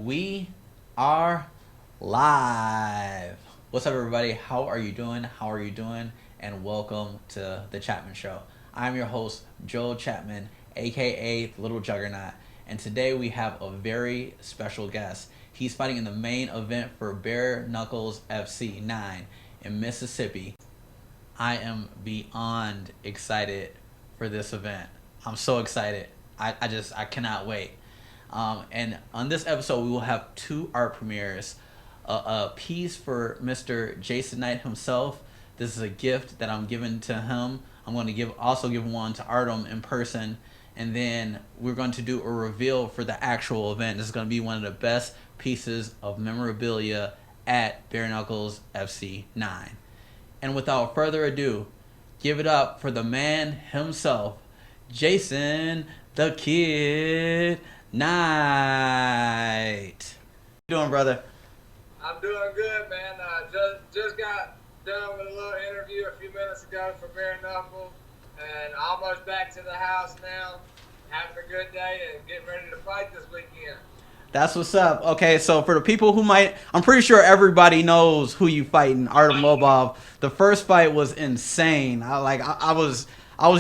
We are live. What's up, everybody? How are you doing? How are you doing? And welcome to the Chapman Show. I'm your host, Joe Chapman, aka the Little Juggernaut, and today we have a very special guest. He's fighting in the main event for Bare Knuckle FC 9 in Mississippi. I am beyond excited for this event. I'm so excited. I cannot wait. And on this episode, we will have two art premieres. A piece for Mr. Jason Knight himself. This is a gift that I'm giving to him. I'm going to also give one to Artem in person. And then we're going to do a reveal for the actual event. This is going to be one of the best pieces of memorabilia at Bare Knuckle FC 9. And without further ado, give it up for the man himself, Jason the Kid Knight. How you doing, brother? I'm doing good, man. Just got done with a little interview a few minutes ago for Bare Knuckle, and almost back to the house now, having a good day and getting ready to fight this weekend. That's what's up. Okay, so for the people who I'm pretty sure everybody knows who you fighting, Artem Lobov. The first fight was insane. I was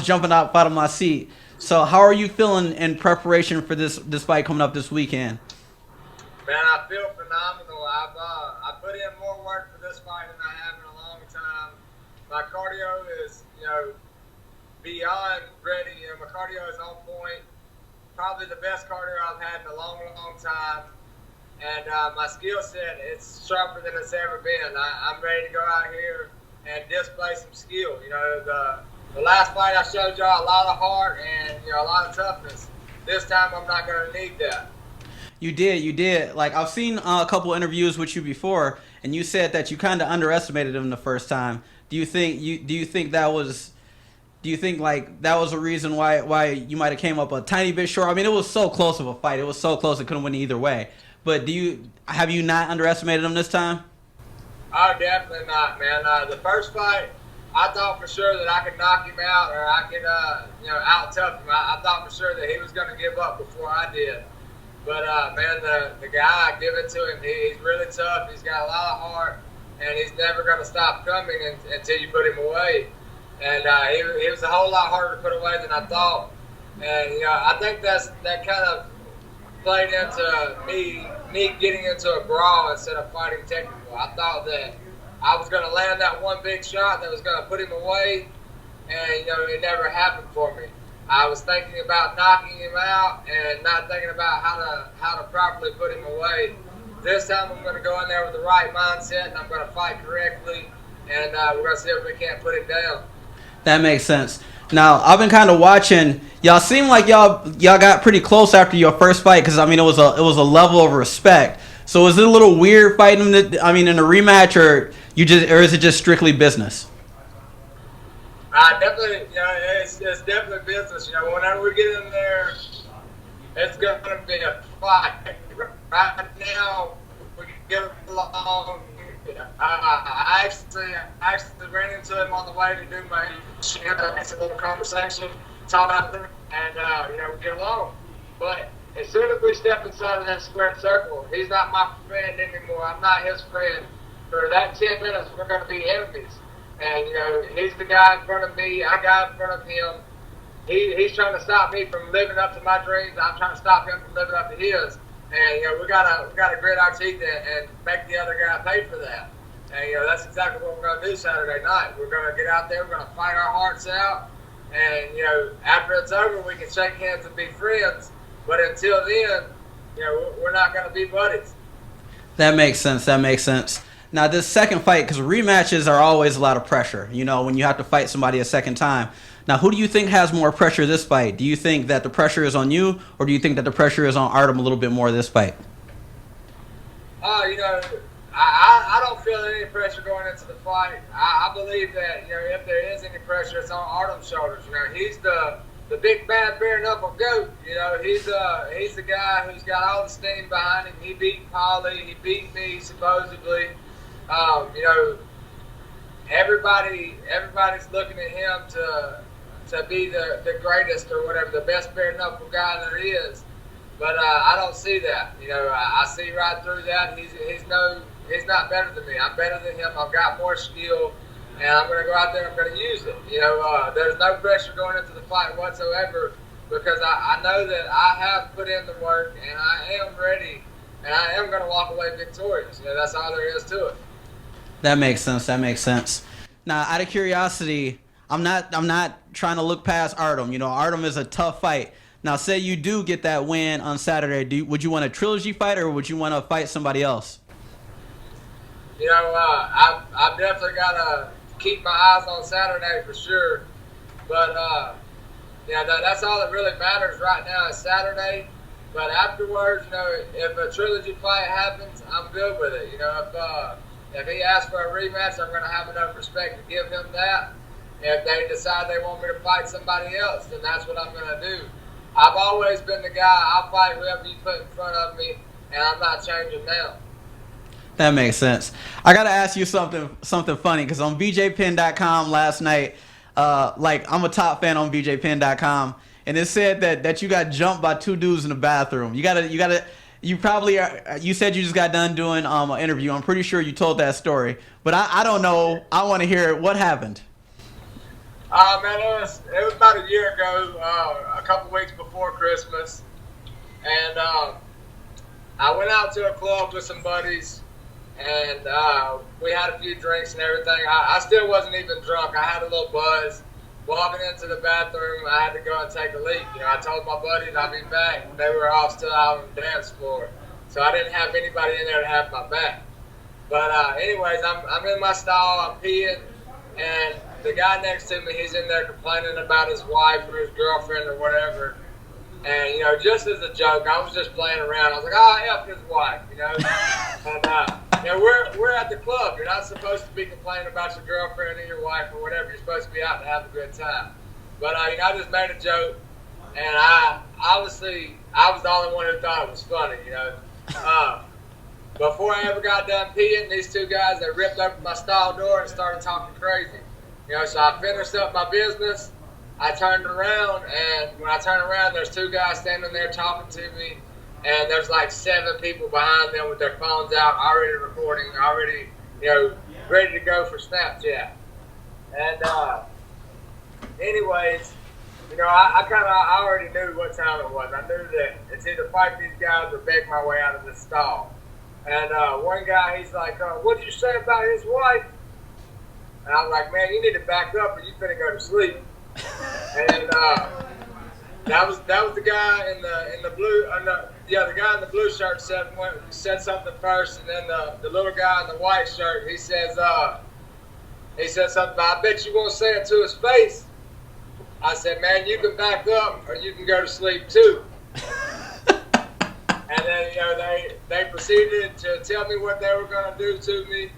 jumping out of my seat. So how are you feeling in preparation for this fight coming up this weekend? Man, I feel phenomenal. I put in more work for this fight than I have in a long time. My cardio is, beyond ready. My cardio is on point. Probably the best cardio I've had in a long, long time. And my skill set is sharper than it's ever been. I'm ready to go out here and display some skill. The last fight I showed y'all a lot of heart and a lot of toughness. This time I'm not going to need that. You did. Like, I've seen a couple interviews with you before, and you said that you kind of underestimated him the first time. Do you think that was a reason why you might have came up a tiny bit short? I mean, it was so close of a fight. It was so close it couldn't win either way. But have you not underestimated him this time? Oh, definitely not, man. The first fight, I thought for sure that I could knock him out or I could out tough him. I thought for sure that he was going to give up before I did. But, man, the guy, I give it to him. He's really tough. He's got a lot of heart, and he's never going to stop coming until you put him away. And he was a whole lot harder to put away than I thought. And, I think that kind of played into me getting into a brawl instead of fighting technical. I thought that I was going to land that one big shot that was going to put him away, and, it never happened for me. I was thinking about knocking him out and not thinking about how to properly put him away. This time I'm going to go in there with the right mindset, and I'm going to fight correctly, and we're going to see if we can't put him down. That makes sense. Now, I've been kind of watching. Y'all seem like y'all got pretty close after your first fight, because I mean it was a level of respect. So is it a little weird fighting in a rematch, or is it just strictly business? Definitely, it's definitely business. Whenever we get in there, it's going to be a fight. Right now, we can get along. I actually ran into him on the way to do my it's a little conversation, talk about them, and we get along. But as soon as we step inside of that square circle, he's not my friend anymore. I'm not his friend. For that 10 minutes, we're going to be enemies. And, he's the guy in front of me. I got in front of him. He's trying to stop me from living up to my dreams. I'm trying to stop him from living up to his. And, we gotta grit our teeth and make the other guy pay for that. And, that's exactly what we're going to do Saturday night. We're going to get out there. We're going to fight our hearts out. And, after it's over, we can shake hands and be friends. But until then, we're not going to be buddies. That makes sense. Now, this second fight, because rematches are always a lot of pressure, when you have to fight somebody a second time. Now, who do you think has more pressure this fight? Do you think that the pressure is on you, or do you think that the pressure is on Artem a little bit more this fight? I don't feel any pressure going into the fight. I believe that, if there is any pressure, it's on Artem's shoulders. He's the big bad bare knuckle goat. He's the guy who's got all the steam behind him. He beat Polly. He beat me, supposedly. Everybody's looking at him to be the greatest or whatever, the best bare knuckle guy there is. But I don't see that. You know, I see right through that. He's not better than me. I'm better than him. I've got more skill, and I'm going to go out there and I'm going to use it. You know, there's no pressure going into the fight whatsoever because I know that I have put in the work and I am ready, and I am going to walk away victorious. You know, that's all there is to it. That makes sense. That makes sense. Now, out of curiosity, I'm not trying to look past Artem. You know, Artem is a tough fight. Now, say you do get that win on Saturday. Would you want a trilogy fight or would you want to fight somebody else? You know, I've definitely got to keep my eyes on Saturday for sure. But, yeah, that's all that really matters right now is Saturday. But afterwards, you know, if a trilogy fight happens, I'm good with it. You know, if he asks for a rematch, I'm going to have enough respect to give him that. If they decide they want me to fight somebody else, then that's what I'm going to do. I've always been the guy, I'll fight whoever you put in front of me, and I'm not changing now. That makes sense. I got to ask you something funny, because on BJPenn.com last night, I'm a top fan on BJPenn.com, and it said that you got jumped by two dudes in the bathroom. You said you just got done doing an interview. I'm pretty sure you told that story, but I don't know. I want to hear it. What happened? Man, it was about a year ago, a couple weeks before Christmas, and I went out to a club with some buddies, and we had a few drinks and everything. I still wasn't even drunk. I had a little buzz. Walking into the bathroom, I had to go and take a leak. You know, I told my buddies I'd be back. They were all still out on the dance floor, so I didn't have anybody in there to have my back. But anyways, I'm in my stall. I'm peeing, and the guy next to me, he's in there complaining about his wife or his girlfriend or whatever. And, you know, just as a joke, I was just playing around. I was like, F his wife, you know. And, you know, we're at the club. You're not supposed to be complaining about your girlfriend or your wife or whatever. You're supposed to be out to have a good time. But, you know, I just made a joke. And I was the only one who thought it was funny, you know. Before I ever got done peeing, these two guys, they ripped open my stall door and started talking crazy. You know, so I finished up my business. I turned around, and when I turned around, there's two guys standing there talking to me, and there's like 7 people behind them with their phones out, already recording, already, you know, ready to go for Snapchat. And anyways, you know, I already knew what time it was. I knew that it's either fight these guys or beg my way out of this stall. And one guy, he's like, what did you say about his wife? And I was like, man, you need to back up or you finna go to sleep. And that was the guy in the blue. The guy in the blue shirt said something first, and then the little guy in the white shirt, he said something about, I bet you won't say it to his face. I said, man, you can back up or you can go to sleep too. And then, you know, they proceeded to tell me what they were going to do to me.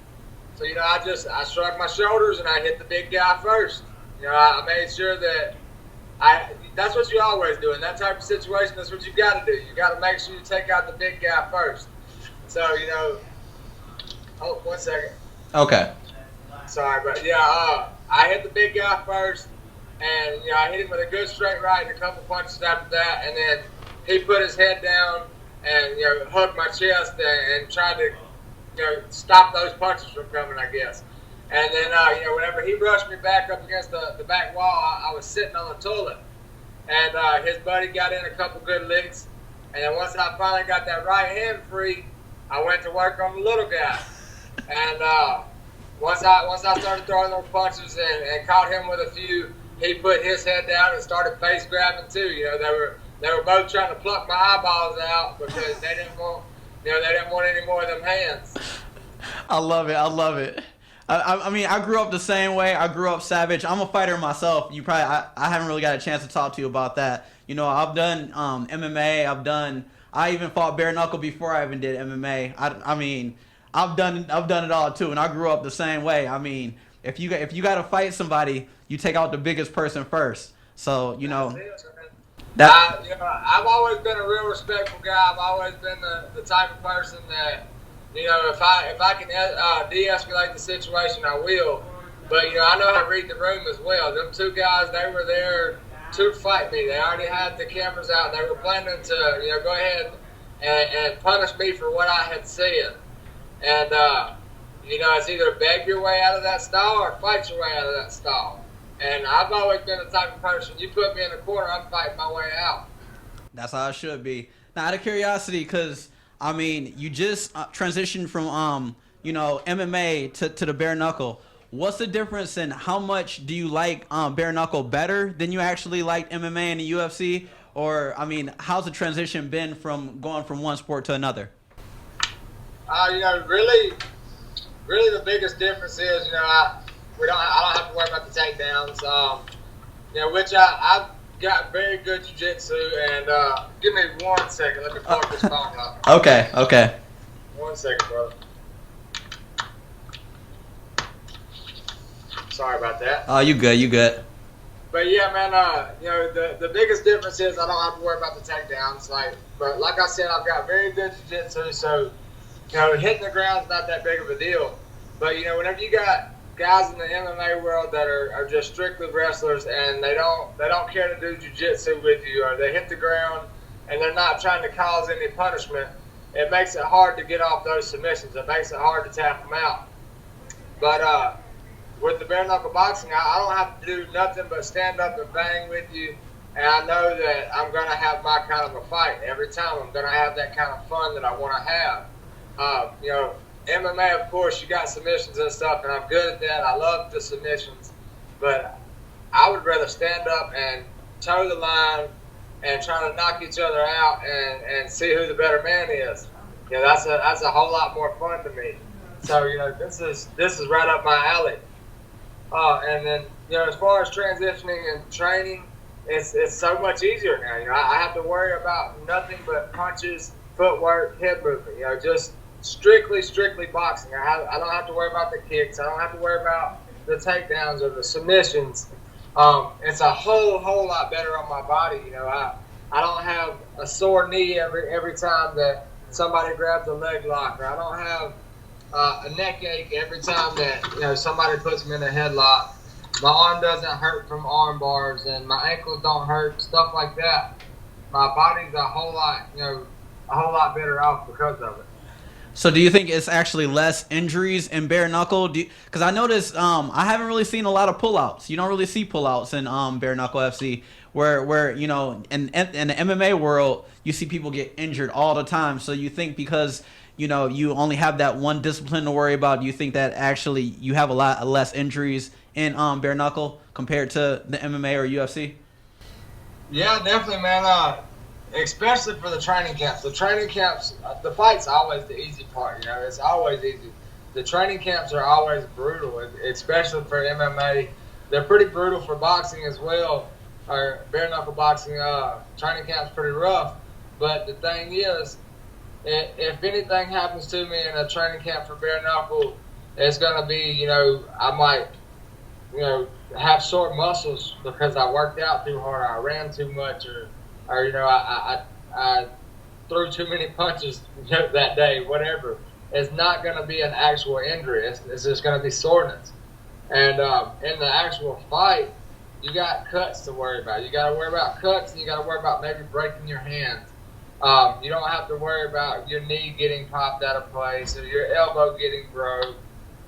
So, you know, I shrugged my shoulders and I hit the big guy first. You know, I made sure that that's what you always do. In that type of situation, that's what you got to do. You got to make sure you take out the big guy first. So, you know, oh, 1 second. Okay. Sorry, but yeah, I hit the big guy first, and, you know, I hit him with a good straight right and a couple punches after that, and then he put his head down and, you know, hugged my chest and tried to, you know, stop those punches from coming, I guess. And then, you know, whenever he rushed me back up against the back wall, I was sitting on the toilet. And his buddy got in a couple good licks. And then once I finally got that right hand free, I went to work on the little guy. And once I started throwing those punches and caught him with a few, he put his head down and started face grabbing too. You know, they were both trying to pluck my eyeballs out because they didn't want any more of them hands. I love it. I mean, I grew up the same way. I grew up savage. I'm a fighter myself. I haven't really got a chance to talk to you about that. You know, I've done MMA. I even fought Bare Knuckle before I even did MMA. I mean, I've done it all too, and I grew up the same way. I mean, if you got to fight somebody, you take out the biggest person first. So, you know. I've always been a real respectful guy. I've always been the type of person that, you know, if I can de-escalate the situation, I will. But, you know, I know how to read the room as well. Them two guys, they were there to fight me. They already had the cameras out. They were planning to, go ahead and punish me for what I had said. And, it's either beg your way out of that style or fight your way out of that style. And I've always been the type of person, you put me in a corner, I'm fighting my way out. That's how it should be. Now, out of curiosity, because, you just transitioned from, MMA to the bare knuckle. What's the difference in how much do you like bare knuckle better than you actually liked MMA and the UFC? Or, how's the transition been from going from one sport to another? Really the biggest difference is, I don't have to worry about the takedowns, which I've got very good jiu-jitsu, and give me 1 second, let me plug this phone up. Okay. 1 second, brother. Sorry about that. Oh, you good. But yeah, man, the biggest difference is I don't have to worry about the takedowns. But like I said, I've got very good jiu-jitsu, so hitting the ground's not that big of a deal. But whenever you got guys in the MMA world that are just strictly wrestlers and they don't care to do jiu-jitsu with you, or they hit the ground and they're not trying to cause any punishment, it makes it hard to get off those submissions. It makes it hard to tap them out. But with the bare knuckle boxing, I don't have to do nothing but stand up and bang with you, and I know that I'm going to have my kind of a fight every time. I'm going to have that kind of fun that I want to have. MMA, of course, you got submissions and stuff, and I'm good at that. I love the submissions, but I would rather stand up and toe the line and try to knock each other out and see who the better man is. That's a whole lot more fun to me. So this is right up my alley. And then, as far as transitioning and training, it's so much easier now. I have to worry about nothing but punches, footwork, head movement. Just strictly boxing. I don't have to worry about the kicks. I don't have to worry about the takedowns or the submissions. It's a whole lot better on my body. I don't have a sore knee every time that somebody grabs a leg lock, or I don't have a neck ache every time that somebody puts me in a headlock. My arm doesn't hurt from arm bars, and my ankles don't hurt, stuff like that. My body's a whole lot better off because of it. So do you think it's actually less injuries in bare knuckle? Because I noticed I haven't really seen a lot of pullouts. You don't really see pullouts in Bare Knuckle FC, where in the MMA world you see people get injured all the time. So you think because you only have that one discipline to worry about, do you think that actually you have a lot less injuries in bare knuckle compared to the MMA or UFC? Yeah, definitely, man. Especially for the training camps. The training camps, the fight's always the easy part. It's always easy. The training camps are always brutal, especially for MMA. They're pretty brutal for boxing as well. Or bare knuckle boxing, training camp's pretty rough. But the thing is, if anything happens to me in a training camp for bare knuckle, it's gonna be, I might, have sore muscles because I worked out too hard, I ran too much, or I threw too many punches that day, whatever. It's not going to be an actual injury. It's just going to be soreness. And in the actual fight, you got cuts to worry about. You got to worry about cuts, and you got to worry about maybe breaking your hand. You don't have to worry about your knee getting popped out of place or your elbow getting broke.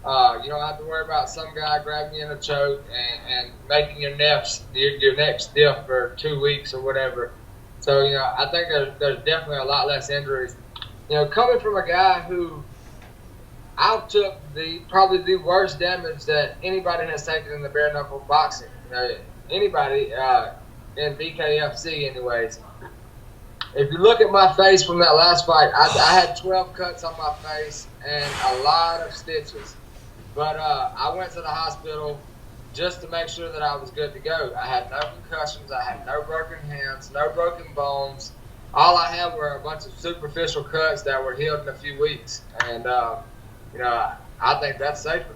You don't have to worry about some guy grabbing you in a choke and making your neck stiff for 2 weeks or whatever. So, I think there's definitely a lot less injuries. Coming from a guy who I took probably the worst damage that anybody has taken in the bare knuckle boxing. Anybody in BKFC anyways. If you look at my face from that last fight, I had 12 cuts on my face and a lot of stitches. But I went to the hospital just to make sure that I was good to go. I had no concussions. I had no broken hands, no broken bones. All I had were a bunch of superficial cuts that were healed in a few weeks. And, I think that's safer.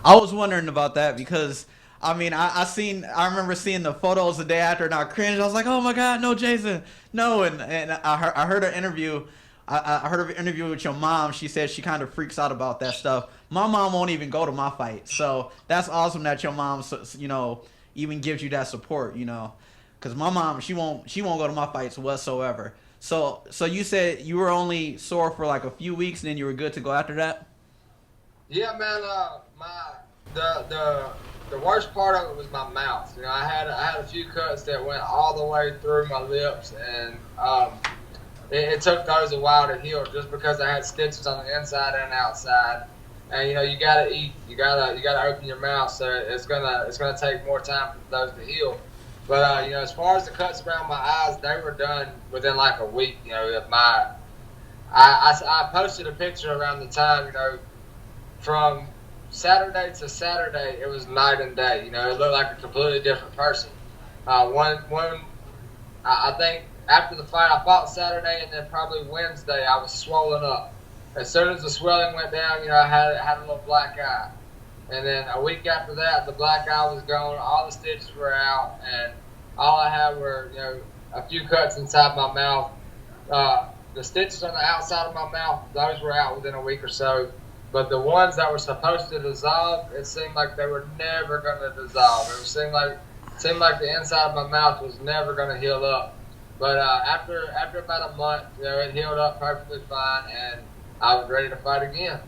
I was wondering about that because, I remember seeing the photos the day after and I cringed. I was like, oh my God, no, Jason, no. And I heard an interview. I heard an interview with your mom. She said she kind of freaks out about that stuff. My mom won't even go to my fight. So that's awesome that your mom, even gives you that support, Cause my mom, she won't go to my fights whatsoever. So you said you were only sore for like a few weeks, and then you were good to go after that. Yeah, man. The worst part of it was my mouth. You know, I had a few cuts that went all the way through my lips, and it took those a while to heal, just because I had stitches on the inside and outside. And you know, you gotta eat, you gotta open your mouth, so it's gonna take more time for those to heal. But you know, as far as the cuts around my eyes, they were done within like a week. You know, I posted a picture around the time, you know, from Saturday to Saturday, it was night and day. You know, it looked like a completely different person. I think after the fight, I fought Saturday, and then probably Wednesday, I was swollen up. As soon as the swelling went down, you know, I had a little black eye. And then a week after that, the black eye was gone, all the stitches were out, and all I had were, you know, a few cuts inside my mouth. The stitches on the outside of my mouth, those were out within a week or so. But the ones that were supposed to dissolve, it seemed like they were never going to dissolve. It seemed like the inside of my mouth was never going to heal up. But after about a month, you know, it healed up perfectly fine, and I was ready to fight again.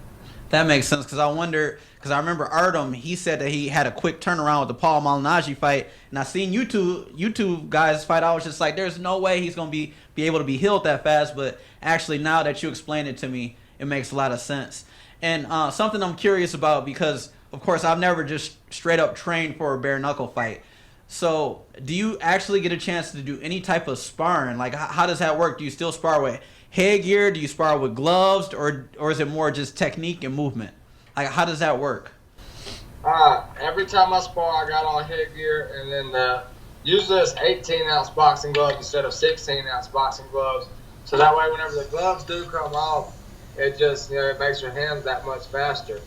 That makes sense, because I remember Artem, he said that he had a quick turnaround with the Paul Malignaggi fight, and I seen you two guys fight. I was just like, there's no way he's gonna be able to be healed that fast. But actually, now that you explained it to me, it makes a lot of sense. And something I'm curious about, because of course I've never just straight up trained for a bare knuckle fight. So do you actually get a chance to do any type of sparring? Like, how does that work? Do you still spar with headgear? Do you spar with gloves, or is it more just technique and movement? Like, how does that work? Every time I spar, I got on headgear, and then usually it's 18-ounce boxing gloves instead of 16-ounce boxing gloves. So that way, whenever the gloves do come off, it just, you know, it makes your hands that much faster.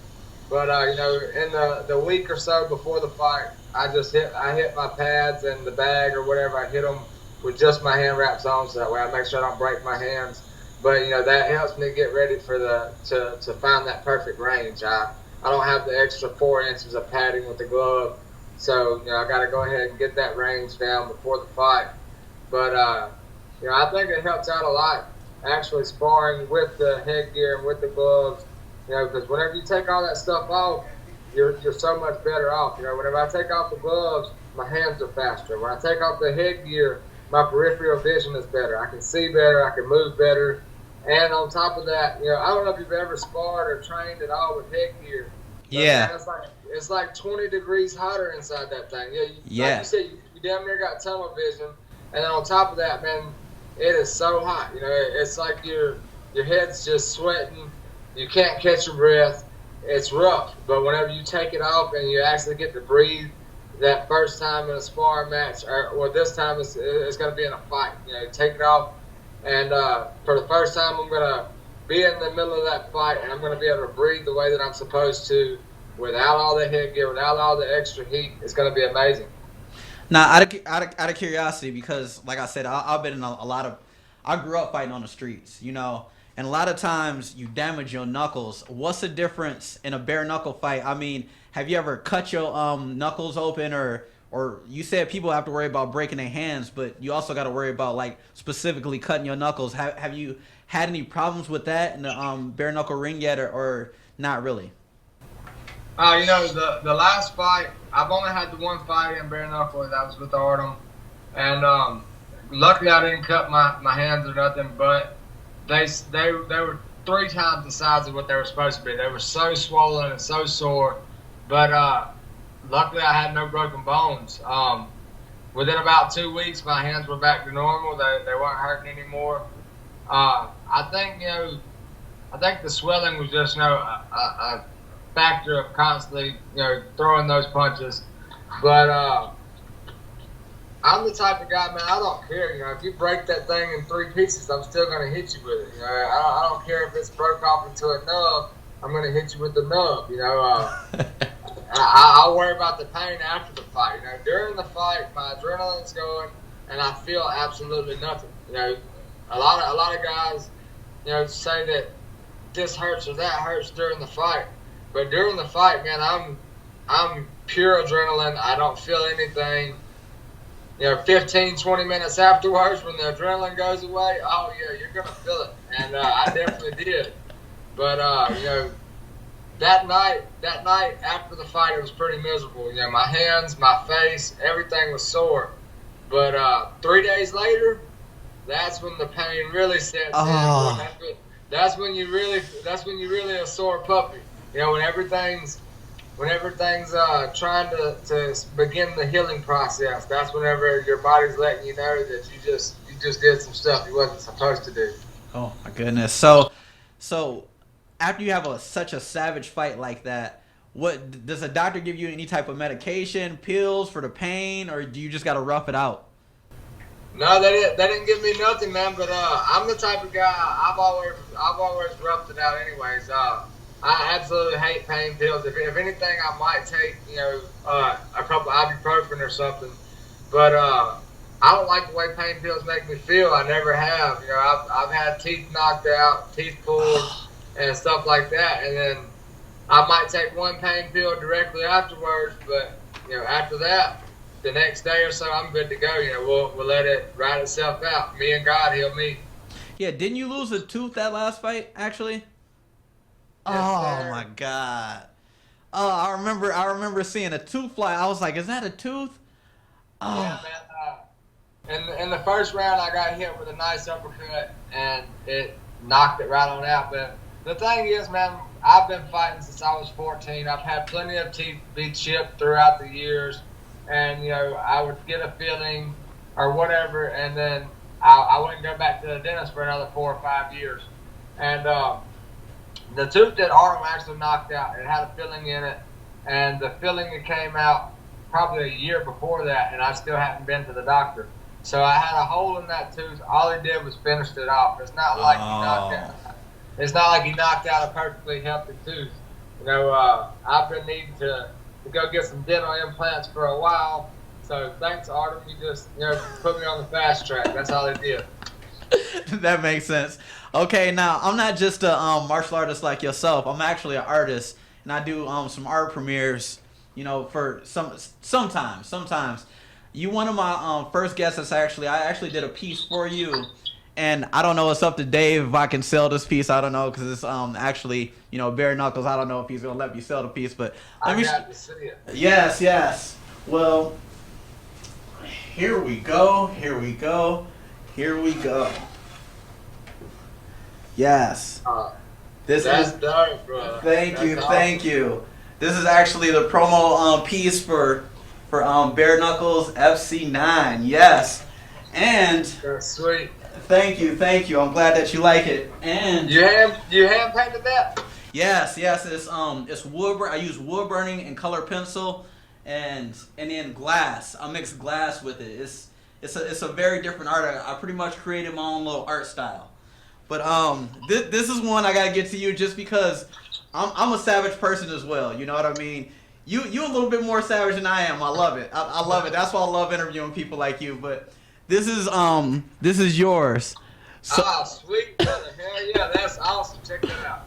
But you know, in the week or so before the fight, I hit my pads and the bag or whatever. I hit them with just my hand wraps on, so that way I make sure I don't break my hands. But you know, that helps me get ready for to find that perfect range. I don't have the extra 4 inches of padding with the glove, so you know, I got to go ahead and get that range down before the fight. But you know, I think it helps out a lot actually sparring with the headgear and with the gloves. You know, because whenever you take all that stuff off, you're so much better off. You know, whenever I take off the gloves, my hands are faster. When I take off the headgear, my peripheral vision is better. I can see better. I can move better. And on top of that, you know, I don't know if you've ever sparred or trained at all with headgear. Yeah. Man, it's like 20 degrees hotter inside that thing. Yeah. Like you said, you damn near got tunnel vision. And then on top of that, man, it is so hot. You know, it's like your head's just sweating. You can't catch your breath. It's rough. But whenever you take it off and you actually get to breathe that first time in a sparring match, or this time it's going to be in a fight. You know, take it off. And for the first time, I'm going to be in the middle of that fight, and I'm going to be able to breathe the way that I'm supposed to without all the headgear, without all the extra heat. It's going to be amazing. Now, out of curiosity, because like I said, I've been in a lot of, I grew up fighting on the streets, you know, and a lot of times you damage your knuckles. What's the difference in a bare knuckle fight? I mean, have you ever cut your knuckles open, or you said people have to worry about breaking their hands, but you also got to worry about like specifically cutting your knuckles. Have you had any problems with that in the bare knuckle ring yet, or not really? You know, the last fight, I've only had the one fight in bare knuckle. That was with Artem, and luckily I didn't cut my hands or nothing. But they were 3 times the size of what they were supposed to be. They were so swollen and so sore, but luckily I had no broken bones. Within about 2 weeks, my hands were back to normal. They weren't hurting anymore. I think the swelling was just, you know, a factor of constantly, you know, throwing those punches. But I'm the type of guy, man, I don't care. You know, if you break that thing in 3 pieces, I'm still going to hit you with it. You know, I don't care if it's broke off into a nub. I'm going to hit you with the nub. You know, I'll worry about the pain after the fight. You know, during the fight, my adrenaline's going, and I feel absolutely nothing. You know, a lot of guys, you know, say that this hurts or that hurts during the fight. But during the fight, man, I'm pure adrenaline. I don't feel anything. 15, 20 minutes afterwards when the adrenaline goes away, oh yeah, you're gonna feel it, and I definitely did. But that night after the fight, it was pretty miserable. My hands, my face, everything was sore. But 3 days later, that's when the pain really sets in. That's when you really a sore puppy. When everything's trying to begin the healing process. That's whenever your body's letting you know that you just did some stuff you wasn't supposed to do. Oh my goodness. So after you have such a savage fight like that, what does a doctor give you? Any type of medication, pills for the pain, or do you just got to rough it out? No, they didn't give me nothing, man. But I'm the type of guy, I've always roughed it out anyways. I absolutely hate pain pills. If anything, I might take a couple ibuprofen or something. But I don't like the way pain pills make me feel. I never have. I've had teeth knocked out, teeth pulled, and stuff like that. And then I might take one pain pill directly afterwards. But after that, the next day or so, I'm good to go. We'll let it ride itself out. Me and God heal me. Yeah, didn't you lose a tooth that last fight, actually? Yes, oh sir. My God. Oh, I remember seeing a tooth fly. I was like, is that a tooth? Oh. Yeah, man. In the first round, I got hit with a nice uppercut, and it knocked it right on out. But the thing is, man, I've been fighting since I was 14. I've had plenty of teeth be chipped throughout the years. And, I would get a feeling or whatever, and then I wouldn't go back to the dentist for another 4 or 5 years. And the tooth that Artem actually knocked out, it had a filling in it, and the filling that came out probably a year before that, and I still hadn't been to the doctor. So I had a hole in that tooth. All he did was finished it off. It's not like he knocked out a perfectly healthy tooth. I've been needing to go get some dental implants for a while. So thanks, Artem. You just put me on the fast track. That's all he did. That makes sense. Okay, now I'm not just a martial artist like yourself. I'm actually an artist, and I do some art premieres. For sometimes. You one of my first guests. I actually did a piece for you, and I don't know. It's up to Dave if I can sell this piece. I don't know because it's actually Bare Knuckles. I don't know if he's gonna let me sell the piece, but let me. Got to see it. Yes. Well, here we go. Yes. That's dope, bro. Thank you. This is actually the promo piece for Bare Knuckles FC9. Yes. And That's sweet. Thank you. I'm glad that you like it. And you hand painted that? Yes. It's wood. I use wood burning and color pencil, and then glass. I mix glass with it. It's a very different art. I pretty much created my own little art style. But this is one I gotta get to you just because I'm a savage person as well. You know what I mean? You a little bit more savage than I am. I love it. I love it. That's why I love interviewing people like you. But this is yours. So, sweet, brother. Hell yeah, that's awesome. Check that out.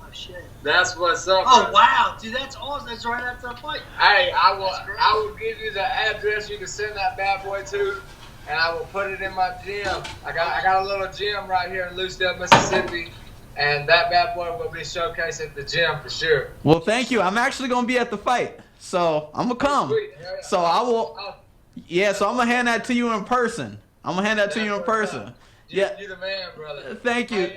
Oh shit. That's what's up. Oh brother. wow, dude, that's awesome. That's right after the fight. Hey, I will give you the address you can send that bad boy to, and I will put it in my gym. I got a little gym right here in Lucedale, Mississippi, and that bad boy will be showcased at the gym for sure. Well, thank you. I'm actually gonna be at the fight, so I'm gonna come. Sweet. Hell yeah. So I will. Yeah, so I'm gonna hand that to you in person. Yeah. You the man, brother. Thank you.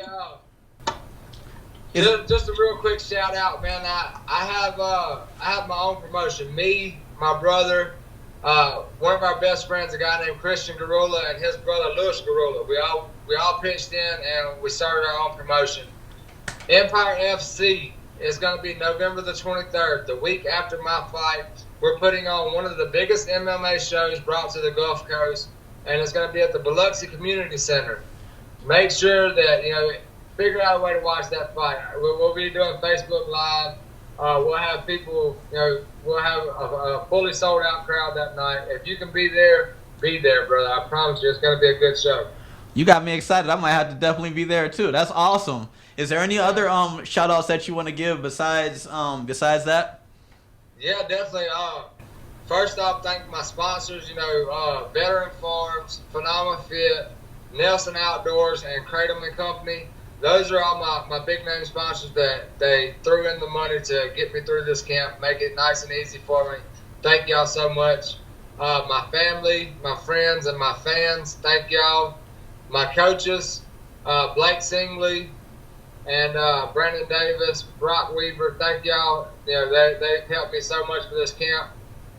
Hey, just a real quick shout out, man. I have my own promotion. Me, my brother, one of our best friends, a guy named Christian Garula, and his brother Louis Garula. We all pitched in and we started our own promotion. Empire FC is going to be November the 23rd, the week after my fight. We're putting on one of the biggest MMA shows brought to the Gulf Coast, and it's going to be at the Biloxi Community Center. Make sure that, figure out a way to watch that fight. We'll be doing Facebook Live. We'll have people, we'll have a fully sold out crowd that night. If you can be there, brother. I promise you it's going to be a good show. You got me excited. I might have to definitely be there too. That's awesome. Is there any other shout outs that you want to give besides that? Yeah, definitely. first off, thank my sponsors, Veteran Farms, Phenomenal Fit, Nelson Outdoors, and Kratom and Company. Those are all my big name sponsors that they threw in the money to get me through this camp, make it nice and easy for me. Thank y'all so much. My family, my friends, and my fans, thank y'all. My coaches, Blake Singley and Brandon Davis, Brock Weaver, thank y'all. They've helped me so much for this camp.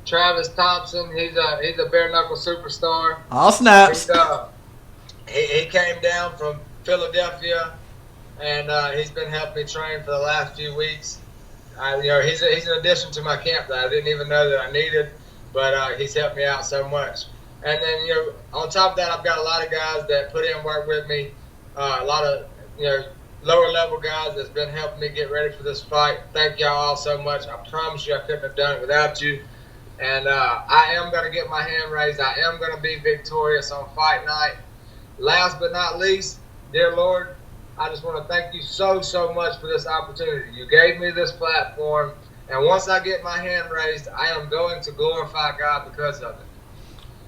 Travis Thompson, he's a bare knuckle superstar. All snaps. He came down from Philadelphia, and he's been helping me train for the last few weeks. He's an addition to my camp that I didn't even know that I needed, but he's helped me out so much. And then on top of that, I've got a lot of guys that put in work with me. A lot of lower level guys that's been helping me get ready for this fight. Thank y'all all so much. I promise you I couldn't have done it without you. And I am going to get my hand raised. I am going to be victorious on fight night. Last but not least, dear Lord, I just want to thank you so much for this opportunity. You gave me this platform, and once I get my hand raised, I am going to glorify God because of it.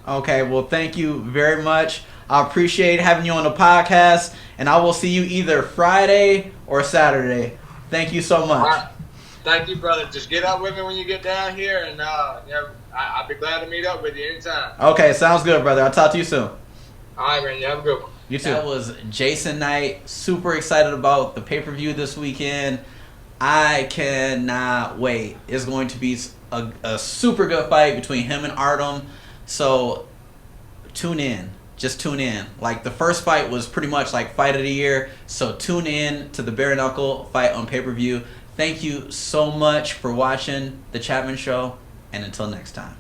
Okay, well, thank you very much. I appreciate having you on the podcast, and I will see you either Friday or Saturday. Thank you so much. Right. Thank you, brother. Just get up with me when you get down here, and I'll be glad to meet up with you anytime. Okay, sounds good, brother. I'll talk to you soon. All right, man. You have a good one. You too. That was Jason Knight. Super excited about the pay-per-view this weekend. I cannot wait. It's going to be a super good fight between him and Artem. So tune in. Just tune in. Like, the first fight was pretty much like fight of the year. So tune in to the Bare Knuckle fight on pay-per-view. Thank you so much for watching The Chapman Show. And until next time.